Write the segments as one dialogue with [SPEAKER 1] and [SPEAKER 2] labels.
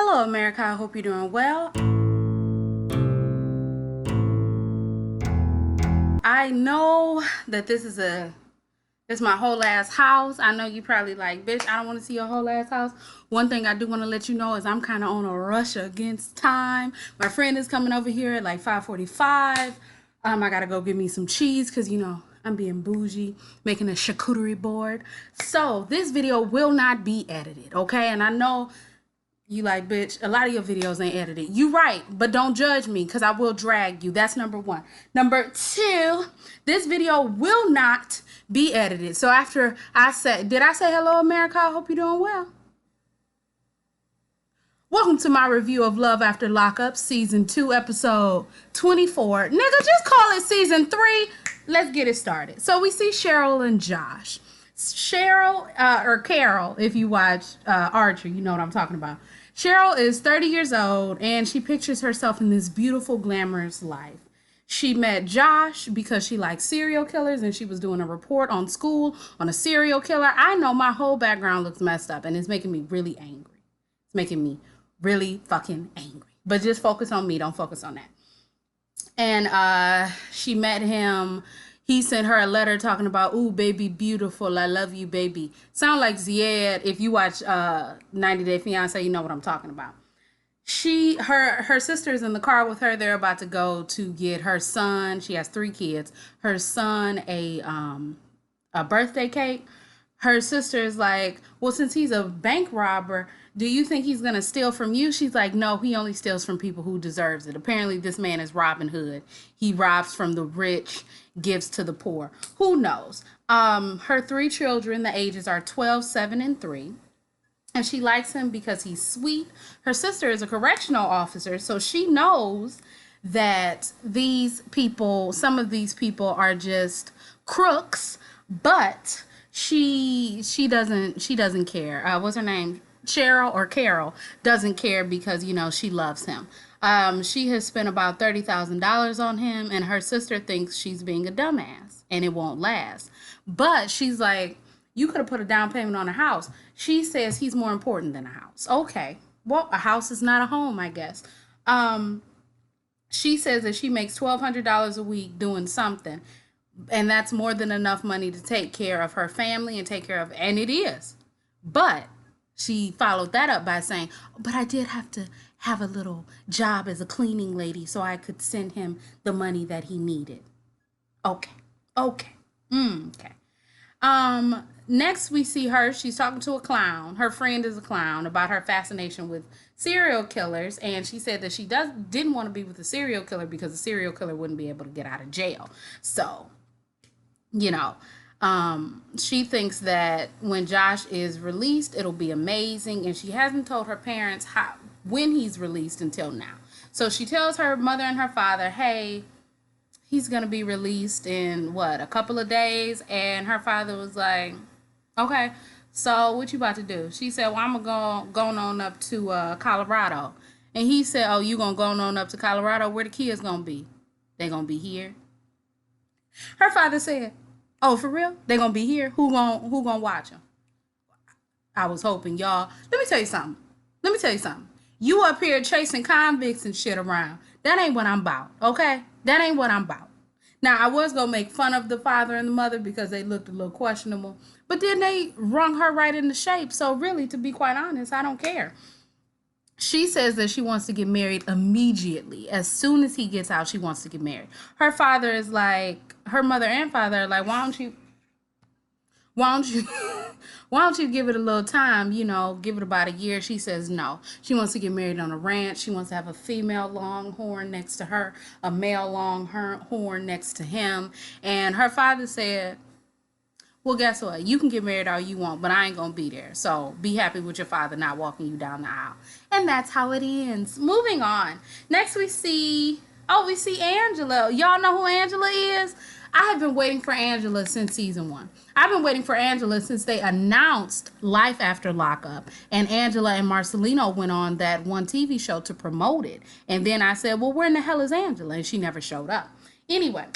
[SPEAKER 1] Hello, America. I hope you're doing well. I know that this is my whole ass house. I know you probably like, bitch, I don't want to see your whole ass house. One thing I do want to let you know is I'm kind of on a rush against time. My friend is coming over here at like 5:45. I gotta go get me some cheese because I'm being bougie, making a charcuterie board. So this video will not be edited, okay? And I know you like, bitch, a lot of your videos ain't edited. You right, but don't judge me because I will drag you. That's number one. Number two, this video will not be edited. So after did I say hello, America? I hope you're doing well. Welcome to my review of Love After Lockup, Season 2, Episode 24. Nigga, just call it Season 3. Let's get it started. So we see Cheryl and Josh. Cheryl, or Carol, if you watch Archer, you know what I'm talking about. Cheryl is 30 years old, and she pictures herself in this beautiful, glamorous life. She met Josh because she likes serial killers, and she was doing a report on school on a serial killer. I know my whole background looks messed up, and it's making me really angry. It's making me really fucking angry. But just focus on me. Don't focus on that. And she met him. He sent her a letter talking about, ooh, baby, beautiful. I love you, baby. Sound like Ziad. If you watch 90 Day Fiancé, you know what I'm talking about. Her sister's in the car with her. They're about to go to get her son. She has 3 kids. Her son a birthday cake. Her sister's like, well, since he's a bank robber, do you think he's going to steal from you? She's like, no, he only steals from people who deserves it. Apparently, this man is Robin Hood. He robs from the rich, gives to the poor. Who knows? Her 3 children, the ages are 12, 7, and 3. And she likes him because he's sweet. Her sister is a correctional officer, so she knows that some of these people are just crooks, but she doesn't care. What's her name? Cheryl or Carol doesn't care because she loves him. She has spent about $30,000 on him, and her sister thinks she's being a dumbass and it won't last. But she's like, you could have put a down payment on a house. She says he's more important than a house. Okay, well, a house is not a home, I guess. She says that she makes $1,200 a week doing something, and that's more than enough money to take care of her family and take care of, and it is. But she followed that up by saying, but I did have to have a little job as a cleaning lady so I could send him the money that he needed. Okay. Next we see her. She's talking to a clown. Her friend is a clown about her fascination with serial killers. And she said that she didn't want to be with a serial killer because a serial killer wouldn't be able to get out of jail. So, she thinks that when Josh is released, it'll be amazing. And she hasn't told her parents when he's released until now. So she tells her mother and her father, hey, he's going to be released in a couple of days. And her father was like, okay, so what you about to do? She said, well, I'm going on up to Colorado. And he said, oh, you going to go on up to Colorado? Where the kids going to be? They going to be here? Her father said, oh, for real? They going to be here? Who gonna watch them? I was hoping, y'all. Let me tell you something. You up here chasing convicts and shit around. That ain't what I'm about, okay? That ain't what I'm about. Now, I was going to make fun of the father and the mother because they looked a little questionable. But then they wrung her right into shape. So really, to be quite honest, I don't care. She says that she wants to get married immediately. As soon as he gets out, she wants to get married. Her father is like, her mother and father are like, why don't you why don't you give it a little time, give it about a year? She says no. She wants to get married on a ranch. She wants to have a female longhorn next to her, a male longhorn next to him. And her father said, well, guess what? You can get married all you want, but I ain't going to be there. So be happy with your father not walking you down the aisle. And that's how it ends. Moving on. Next we see Angela. Y'all know who Angela is? I have been waiting for Angela since season 1. I've been waiting for Angela since they announced Life After Lockup. And Angela and Marcelino went on that one TV show to promote it. And then I said, well, where in the hell is Angela? And she never showed up. Anyway,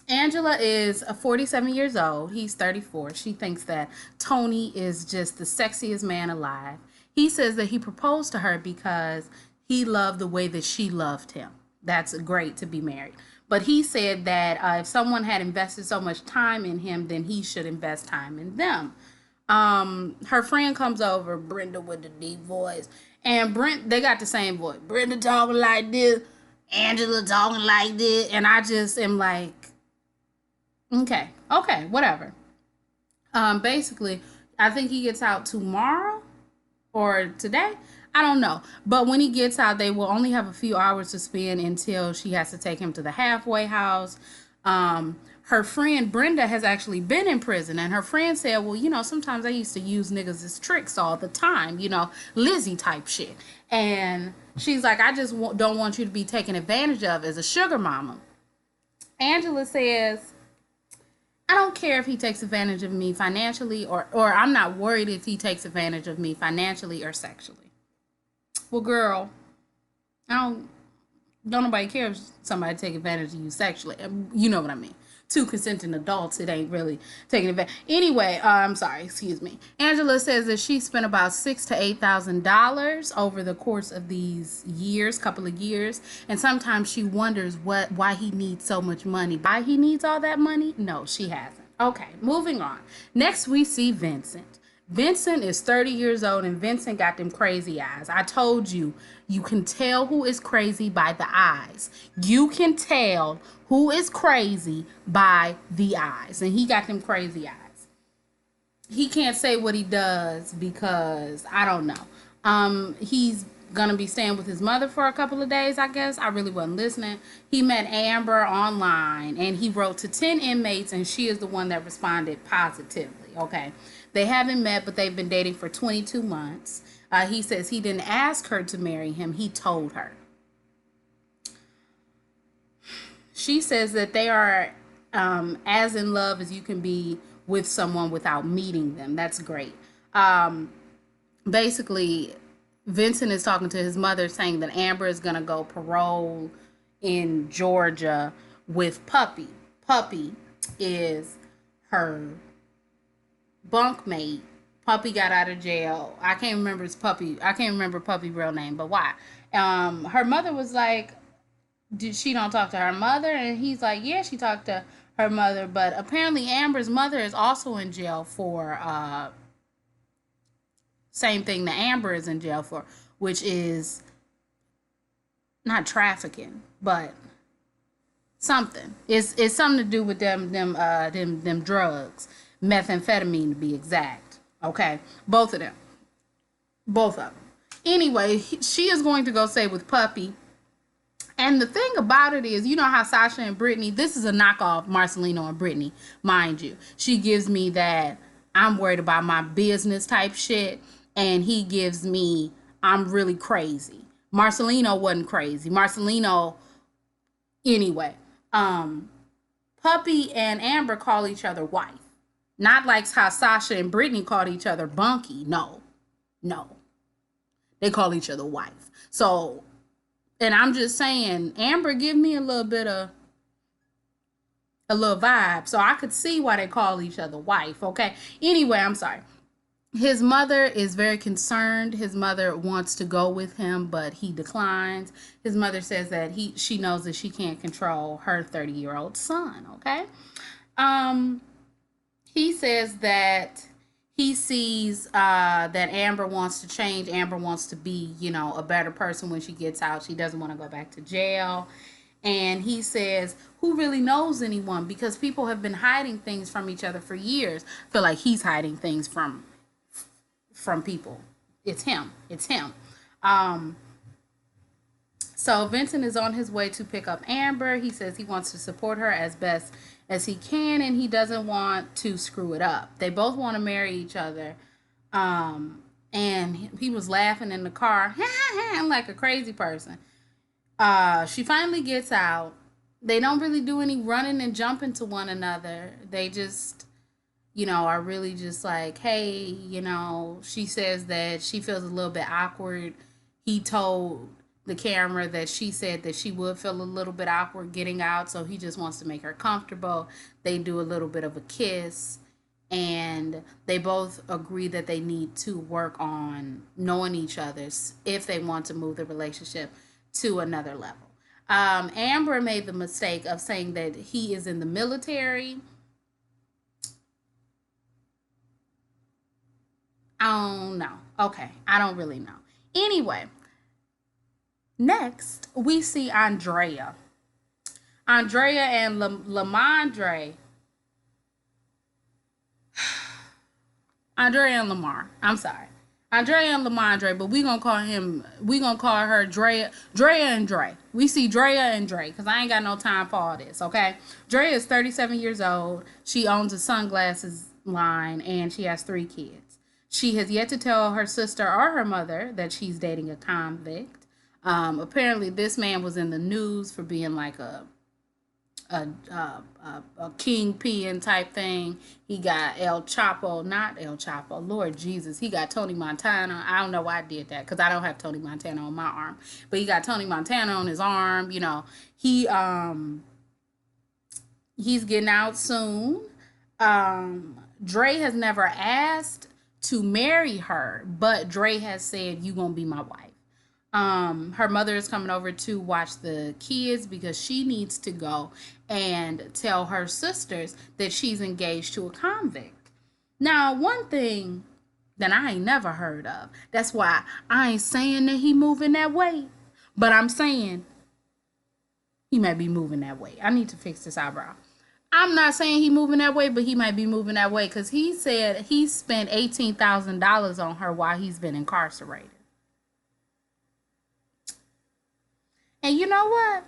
[SPEAKER 1] Angela is 47 years old. He's 34. She thinks that Tony is just the sexiest man alive. He says that he proposed to her because he loved the way that she loved him. That's great to be married. But he said that if someone had invested so much time in him, then he should invest time in them. Her friend comes over, Brenda with the deep voice, and they got the same voice. Brenda talking like this, Angela talking like this, and I just am like, okay, whatever. Basically, I think he gets out tomorrow or today. I don't know. But when he gets out, they will only have a few hours to spend until she has to take him to the halfway house. Her friend Brenda has actually been in prison, and her friend said, well, sometimes I used to use niggas as tricks all the time, Lizzie type shit. And she's like, I just don't want you to be taken advantage of as a sugar mama. Angela says, I don't care if he takes advantage of me financially, or I'm not worried if he takes advantage of me financially or sexually. Well, girl, don't nobody care if somebody take advantage of you sexually. You know what I mean. Two consenting adults, it ain't really taking advantage. Anyway, I'm sorry, excuse me. Angela says that she spent about $6,000 to $8,000 over the course of these couple of years, and sometimes she wonders why he needs so much money. Why he needs all that money? No, she hasn't. Okay, moving on. Next, we see Vincent. Vincent is 30 years old, and Vincent got them crazy eyes. I told you, you can tell who is crazy by the eyes. You can tell who is crazy by the eyes. And he got them crazy eyes. He can't say what he does because I don't know. He's going to be staying with his mother for a couple of days, I guess. I really wasn't listening. He met Amber online, and he wrote to 10 inmates, and she is the one that responded positively. Okay. They haven't met, but they've been dating for 22 months. He says he didn't ask her to marry him. He told her. She says that they are as in love as you can be with someone without meeting them. That's great. Basically, Vincent is talking to his mother saying that Amber is going to go parole in Georgia with Puppy. Puppy is her bunkmate. Puppy got out of jail. I can't remember Puppy's real name, but why? Her mother was like, did she don't talk to her mother? And he's like, yeah, she talked to her mother, but apparently Amber's mother is also in jail for same thing that Amber is in jail for, which is not trafficking, but something. It's something to do with them drugs, methamphetamine to be exact. Okay, both of them. Anyway, she is going to go stay with Puppy. And the thing about it is, you know how Sasha and Brittany, this is a knockoff Marcelino and Brittany, mind you. She gives me that I'm worried about my business type shit, and he gives me I'm really crazy. Marcelino wasn't crazy. Marcelino, anyway. Puppy and Amber call each other wife. Not like how Sasha and Brittany called each other bunky. No. They call each other wife. So, and I'm just saying, Amber give me a little vibe. So I could see why they call each other wife. Okay. Anyway, I'm sorry. His mother is very concerned. His mother wants to go with him, but he declines. His mother says that she knows that she can't control her 30-year-old son. Okay. He says that he sees that Amber wants to change. Amber wants to be, a better person when she gets out. She doesn't want to go back to jail. And he says, who really knows anyone? Because people have been hiding things from each other for years. I feel like he's hiding things from people. It's him. So Vincent is on his way to pick up Amber. He says he wants to support her as best as he can, and he doesn't want to screw it up. They both want to marry each other. And he was laughing in the car like a crazy person. She finally gets out. They don't really do any running and jumping to one another. They just, are really just like, hey, she says that she feels a little bit awkward. He told the camera that she said that she would feel a little bit awkward getting out, so he just wants to make her comfortable. They do a little bit of a kiss, and they both agree that they need to work on knowing each other if they want to move the relationship to another level. Amber made the mistake of saying that he is in the military. I don't know. Okay, I don't really know. Anyway, next we see Andrea. Andrea and Lamondre. Andrea and Lamar. I'm sorry. Andrea and Lamondre, but we gonna call her Drea and Dre. We see Drea and Dre, because I ain't got no time for all this, okay? Drea is 37 years old. She owns a sunglasses line and she has 3 kids. She has yet to tell her sister or her mother that she's dating a convict. Apparently this man was in the news for being like a kingpin type thing. He got El Chapo, not El Chapo, Lord Jesus. He got Tony Montana. I don't know why I did that, because I don't have Tony Montana on my arm. But he got Tony Montana on his arm. You know, he's getting out soon. Dre has never asked to marry her, but Dre has said, "You gonna be my wife." Her mother is coming over to watch the kids because she needs to go and tell her sisters that she's engaged to a convict. Now, one thing that I ain't never heard of, that's why I ain't saying that he moving that way, but I'm saying he might be moving that way. I need to fix this eyebrow. I'm not saying he moving that way, but he might be moving that way, because he said he spent $18,000 on her while he's been incarcerated. And you know what?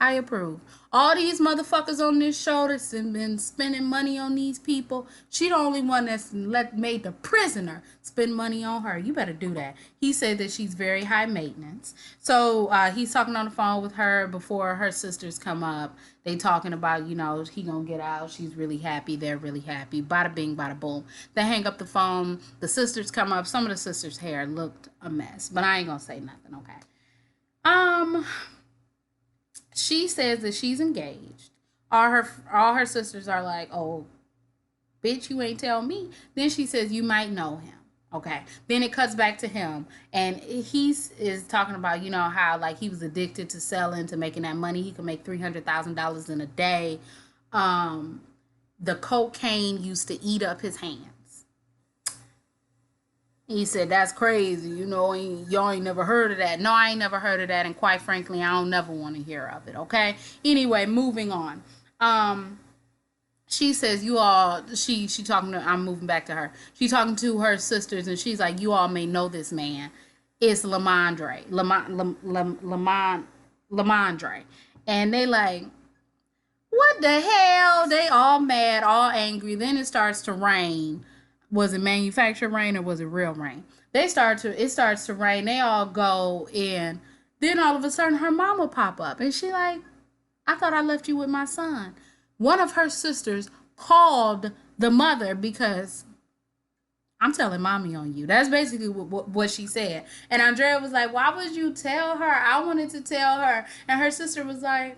[SPEAKER 1] I approve. All these motherfuckers on this show that's been spending money on these people, she the only one that's made the prisoner spend money on her. You better do that. He said that she's very high maintenance. So he's talking on the phone with her before her sisters come up. They talking about, he gonna get out. She's really happy. They're really happy. Bada bing, bada boom. They hang up the phone. The sisters come up. Some of the sisters' hair looked a mess, but I ain't gonna say nothing, okay? She says that she's engaged. All her sisters are like, "Oh, bitch, you ain't tell me." Then she says, "You might know him." Okay. Then it cuts back to him, and is talking about, how like he was addicted to selling, to making that money. He could make $300,000 in a day. The cocaine used to eat up his hands. He said, "That's crazy. Y'all ain't never heard of that." No, I ain't never heard of that. And quite frankly, I don't never want to hear of it. Okay. Anyway, moving on. She says, "You all," she talking to, I'm moving back to her. She talking to her sisters, and she's like, "You all may know this man. It's Lamondre. Lamondre." And they like, "What the hell?" They all mad, all angry. Then it starts to rain. Was it manufactured rain or was it real rain? It starts to rain. They all go in. Then all of a sudden her mama pop up, and she like, "I thought I left you with my son." One of her sisters called the mother because, "I'm telling mommy on you." That's basically what she said. And Andrea was like, "Why would you tell her? I wanted to tell her." And her sister was like,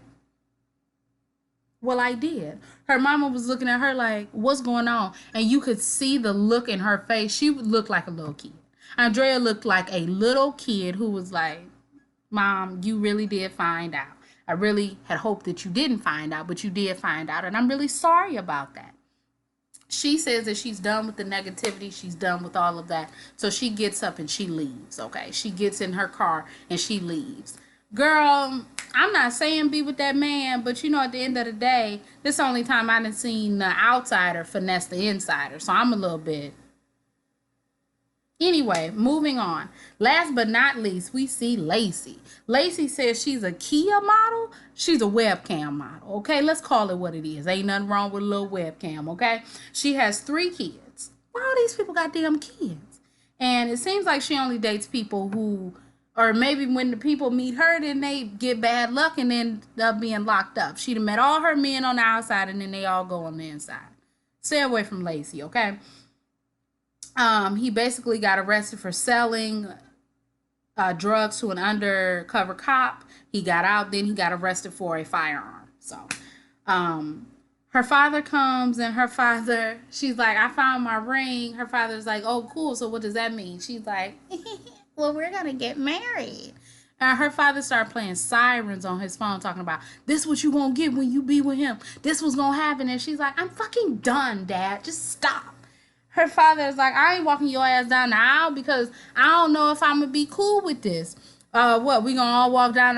[SPEAKER 1] "Well, I did." Her mama was looking at her like, "What's going on?" And you could see the look in her face. She looked like a little kid. Andrea looked like a little kid who was like, "Mom, you really did find out. I really had hoped that you didn't find out, but you did find out. And I'm really sorry about that." She says that she's done with the negativity. She's done with all of that. So she gets up and she leaves, okay? She gets in her car and she leaves. Girl, I'm not saying be with that man, but at the end of the day, this is the only time I done seen the outsider finesse the insider. So I'm a little bit. Anyway, moving on. Last but not least, we see Lacey. Lacey says she's a Kia model. She's a webcam model. Okay, let's call it what it is. Ain't nothing wrong with a little webcam, okay? She has 3 kids. Why all these people got damn kids? And it seems like she only dates people who, or maybe when the people meet her, then they get bad luck and end up being locked up. She'd have met all her men on the outside and then they all go on the inside. Stay away from Lacey, okay? He basically got arrested for selling drugs to an undercover cop. He got out, then he got arrested for a firearm. So, Her father comes and she's like, I found my ring. Her father's like, oh, cool. So what does that mean? She's like, well, we're going to get married. And her father started playing sirens on his phone, talking about, this what you won't get when you be with him. This was going to happen. And she's like, I'm fucking done, Dad. Just stop. Her father is like, I ain't walking your ass down the aisle because I don't know if I'm going to be cool with this. What, we going to all walk down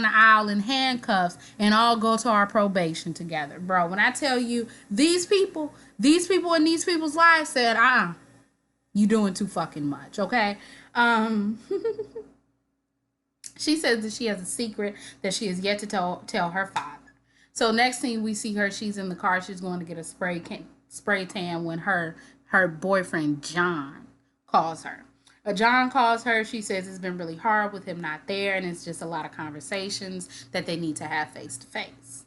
[SPEAKER 1] the aisle in handcuffs and all go to our probation together. Bro, when I tell you, these people in these people's lives said, you doing too fucking much, okay? She says that she has a secret that she has yet to tell her father. So next thing we see her, she's in the car. She's going to get a spray tan when her boyfriend John calls her. John calls her. She says it's been really hard with him not there, and it's just a lot of conversations that they need to have face to face.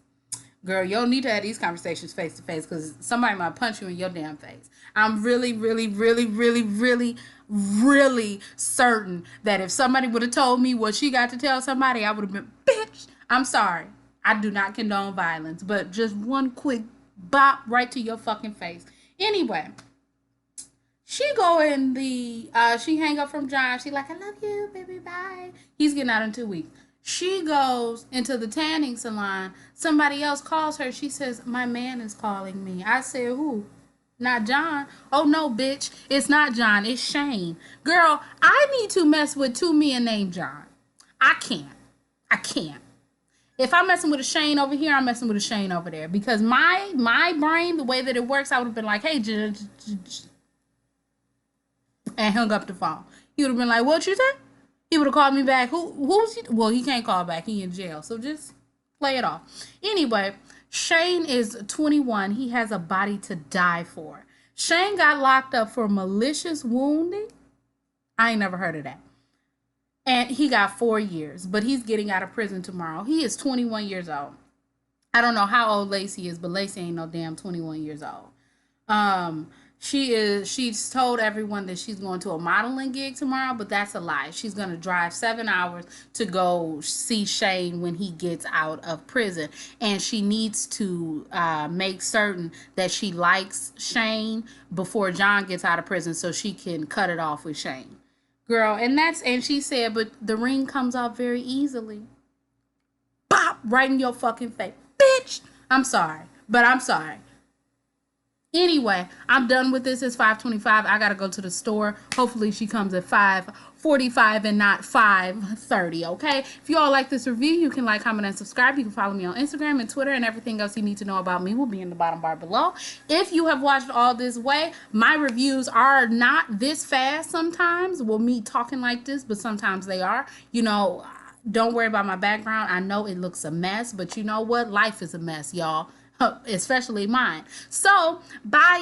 [SPEAKER 1] Girl, you don't need to have these conversations face to face because somebody might punch you in your damn face. I'm really, really, really, really, really, really certain that if somebody would have told me what she got to tell somebody, I would have been, bitch, I'm sorry. I do not condone violence, but just one quick bop right to your fucking face. Anyway, she hang up from John. She like, I love you, baby, bye. He's getting out in 2 weeks. She goes into the tanning salon. Somebody else calls her. She says, my man is calling me. I said, who? Not John. Oh, no, bitch. It's not John. It's Shane. Girl, I need to mess with two men named John. I can't. If I'm messing with a Shane over here, I'm messing with a Shane over there. Because my brain, the way that it works, I would have been like, hey, and hung up the phone. He would have been like, what you say? He would have called me back. Who's he? Well, he can't call back. He in jail. So just play it off. Anyway, Shane is 21. He has a body to die for. Shane got locked up for malicious wounding. I ain't never heard of that. And he got 4 years, but he's getting out of prison tomorrow. He is 21 years old. I don't know how old Lacey is, but Lacey ain't no damn 21 years old. She's told everyone that she's going to a modeling gig tomorrow, but that's a lie. She's going to drive 7 hours to go see Shane when he gets out of prison. And she needs to make certain that she likes Shane before John gets out of prison so she can cut it off with Shane. Girl, and she said, but the ring comes off very easily. Pop! Right in your fucking face. Bitch! I'm sorry, but I'm sorry. Anyway, I'm done with this. It's 5:25. I gotta go to the store. Hopefully she comes at 5:45 and not 5:30, okay? If you all like this review, you can like, comment, and subscribe. You can follow me on Instagram and Twitter, and everything else you need to know about me will be in the bottom bar below. If you have watched all this way, my reviews are not this fast sometimes. Well, me talking like this, but sometimes they are. You know, don't worry about my background. I know it looks a mess, but you know what? Life is a mess, y'all. Especially mine. So, bye.